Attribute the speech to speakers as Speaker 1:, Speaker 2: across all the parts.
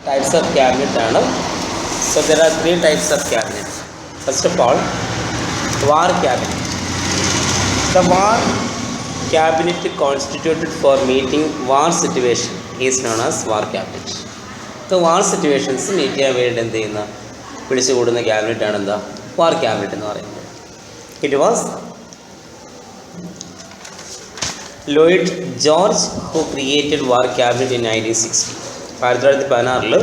Speaker 1: Types of cabinet ആണ്. So there are three types of cabinet. First of all, war cabinet. The war cabinet constituted for meeting war situation is known as war cabinet. So war situations meet ചെയ്യാൻ വേണ്ടി എന്ത് ചെയ്യുന്ന പിടിച്ചു കൂടുന്ന cabinet ആണ് എന്താ വാർ cabinet എന്ന് പറയുന്നത്. It was Lloyd George who created war cabinet in 1960. 1916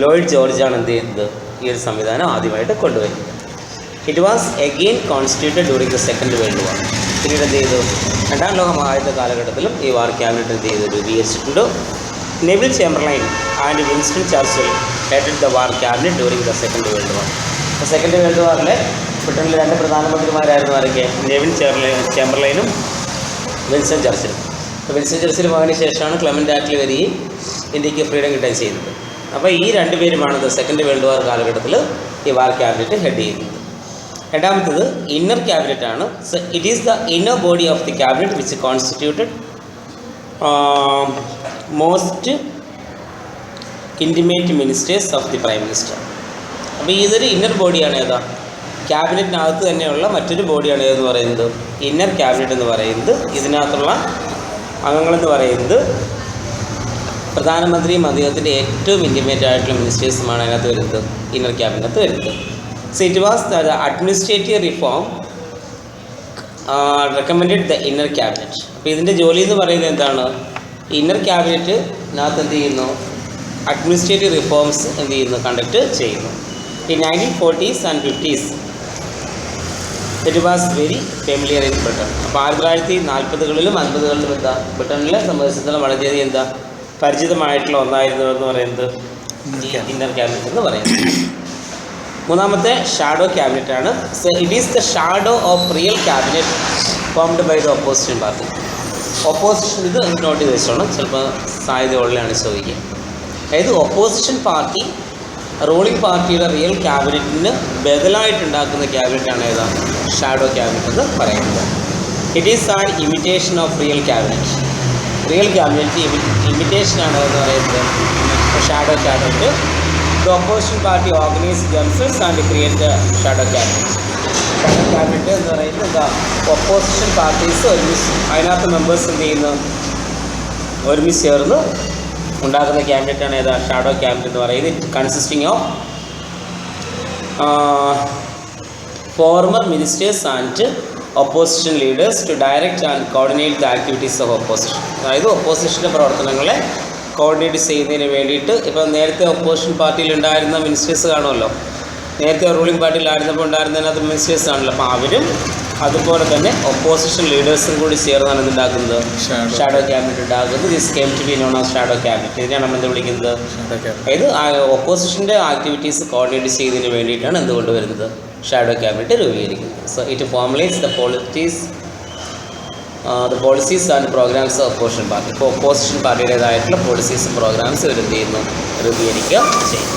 Speaker 1: Lloyd George ആണ് എന്ത് ചെയ്യുന്നത് ഈ ഒരു സംവിധാനം ആദ്യമായിട്ട് കൊണ്ടുവരുന്നത്. It was again constituted during the second world വാർ. പിന്നീട് എന്ത് ചെയ്തു രണ്ടാം ലോക മഹായുദ്ധ കാലഘട്ടത്തിലും ഈ വാർ ക്യാബിനറ്റ് എന്ത് ചെയ്ത് രൂപീകരിച്ചിട്ടുണ്ട്. Neville Chamberlain and Winston Churchill headed the war cabinet during the second world war. Second world വാറിലെ ബ്രിട്ടനിലെ രണ്ട് പ്രധാനമന്ത്രിമാരായിരുന്നു ആരൊക്കെ? നെവിൽ ചേംബർലൈനും വിൻസ്റ്റൺ ചർച്ചിലും. വിൻസ്റ്റൺ ചർച്ചിൽ പോയതിനു ശേഷമാണ് ക്ലെമൻ്റ് ആക്ടിൽ വരികയും ഇന്ത്യക്ക് ഫ്രീഡം കിട്ടുകയും ചെയ്യുന്നത്. അപ്പോൾ ഈ രണ്ടുപേരുമാണ് സെക്കൻഡ് വേൾഡ് വാർ കാലഘട്ടത്തിൽ ഈ വാർ ക്യാബിനറ്റ് ഹെഡ് ചെയ്യുന്നത്. രണ്ടാമത്തേത് ഇന്നർ ക്യാബിനറ്റ് ആണ്. So it is the inner body of the cabinet which constituted most intimate ministers of the prime minister. അപ്പോൾ ഇതൊരു ഇന്നർ ബോഡിയാണ്. ഏതാ ക്യാബിനറ്റിനകത്ത് തന്നെയുള്ള മറ്റൊരു ബോഡിയാണ് ഏതെന്ന് പറയുന്നത് ഇന്നർ ക്യാബിനറ്റ് എന്ന് പറയുന്നത്. ഇതിനകത്തുള്ള അംഗങ്ങളെന്ന് പറയുന്നത് പ്രധാനമന്ത്രിയും അദ്ദേഹത്തിൻ്റെ ഏറ്റവും ഇൻറ്റിമേറ്റ് ആയിട്ടുള്ള മിനിസ്റ്റേഴ്സുമാണ് അതിനകത്ത് വരുന്നത് ഇന്നർ ക്യാബിനറ്റ് വരുന്നത്. So it was the administrative reform recommended the inner cabinet. അപ്പോൾ ഇതിൻ്റെ ജോലി എന്ന് പറയുന്നത് എന്താണ്? ഇന്നർ ക്യാബിനറ്റിനകത്ത് എന്ത് ചെയ്യുന്നു? അഡ്മിനിസ്ട്രേറ്റീവ് റിഫോംസ് എന്ത് ചെയ്യുന്നു? കണ്ടക്ട് ചെയ്യുന്നു. ഈ 1940s and 50s it was very familiar in Britain. അപ്പോൾ 1940കളിലും 50കളിലും എന്താ ബ്രിട്ടനിലെ സംബന്ധിച്ചിടത്തോളം വളരെയധികം എന്താ പരിചിതമായിട്ടുള്ള ഒന്നായിരുന്നു എന്ന് പറയുന്നത് ഇന്നർ ക്യാബിനറ്റ് എന്ന് പറയുന്നത്. മൂന്നാമത്തെ ഷാഡോ ക്യാബിനറ്റ് ആണ്. So it is the shadow of real cabinet formed by the opposition party. Opposition ഇത് നോട്ട് ചെയ്ത് വെച്ചോണം, ചിലപ്പോൾ സാധ്യതയുള്ളതാണ് ചോദിക്കുക. അതായത് ഓപ്പോസിഷൻ പാർട്ടി റൂളിംഗ് പാർട്ടിയുടെ റിയൽ ക്യാബിനറ്റിന് ബദലായിട്ടുണ്ടാക്കുന്ന ക്യാബിനറ്റാണ് ഏതാ ഷാഡോ ക്യാബിനറ്റ് എന്ന് പറയുന്നത്. It is an imitation of real cabinet. Real cabinet ഇമിറ്റേഷനാണ് എന്ന് പറയുന്നത് shadow cabinet. The opposition party organise themselves and create the shadow cabinet. Shadow cabinet എന്ന് പറയുന്നത് എന്താ ഓപ്പോസിഷൻ പാർട്ടീസ് ഒരുമിച്ച് അതിനകത്ത് മെമ്പേഴ്സ് എന്ത് ചെയ്യുന്നു ഒരുമിച്ച് ചേർന്ന് ഉണ്ടാക്കുന്ന ക്യാബിനറ്റാണ് ഏതാ ഷാഡോ ക്യാബിനറ്റ് എന്ന് പറയുന്നത്. It consisting of former ministers and opposition leaders to direct and coordinate the activities of opposition. അതായത് ഓപ്പോസിഷൻ്റെ പ്രവർത്തനങ്ങളെ കോർഡിനേറ്റ് ചെയ്യുന്നതിന് വേണ്ടിയിട്ട് ഇപ്പോൾ നേരത്തെ ഓപ്പോസിഷൻ പാർട്ടിയിൽ ഉണ്ടായിരുന്ന മിനിസ്റ്റേഴ്സ് കാണുമല്ലോ, നേരത്തെ റൂളിംഗ് പാർട്ടിയിലായിരുന്നപ്പോൾ ഉണ്ടായിരുന്നതിനകത്ത് മിനിസ്റ്റേഴ്സ് ആണല്ലോ. അപ്പോൾ അവരും അതുപോലെ തന്നെ ഓപ്പോസിഷൻ ലീഡേഴ്സും കൂടി ചേർന്നാണ് എന്തുണ്ടാക്കുന്നത് ഷാഡോ ക്യാബിനറ്റ് ഉണ്ടാക്കുന്നത്. This came to be known as shadow cabinet. ഇതിനാണ് നമ്മൾ എന്ത് വിളിക്കുന്നത്? അതായത് ഓപ്പോസിഷൻ്റെ ആക്ടിവിറ്റീസ് കോർഡിനേറ്റ് ചെയ്യുന്നതിന് വേണ്ടിയിട്ടാണ് എന്തുകൊണ്ട് വരുന്നത് ഷാഡോ ക്യാബിനറ്റ് രൂപീകരിക്കുന്നത്. So it formulates the policies and programmes of opposition party. ഇപ്പോൾ ഓപ്പോസിഷൻ പാർട്ടിയുടേതായിട്ടുള്ള പോളിസീസും പ്രോഗ്രാംസും ഇവർ എന്ത് ചെയ്യുന്നു രൂപീകരിക്കുക ചെയ്യുന്നു.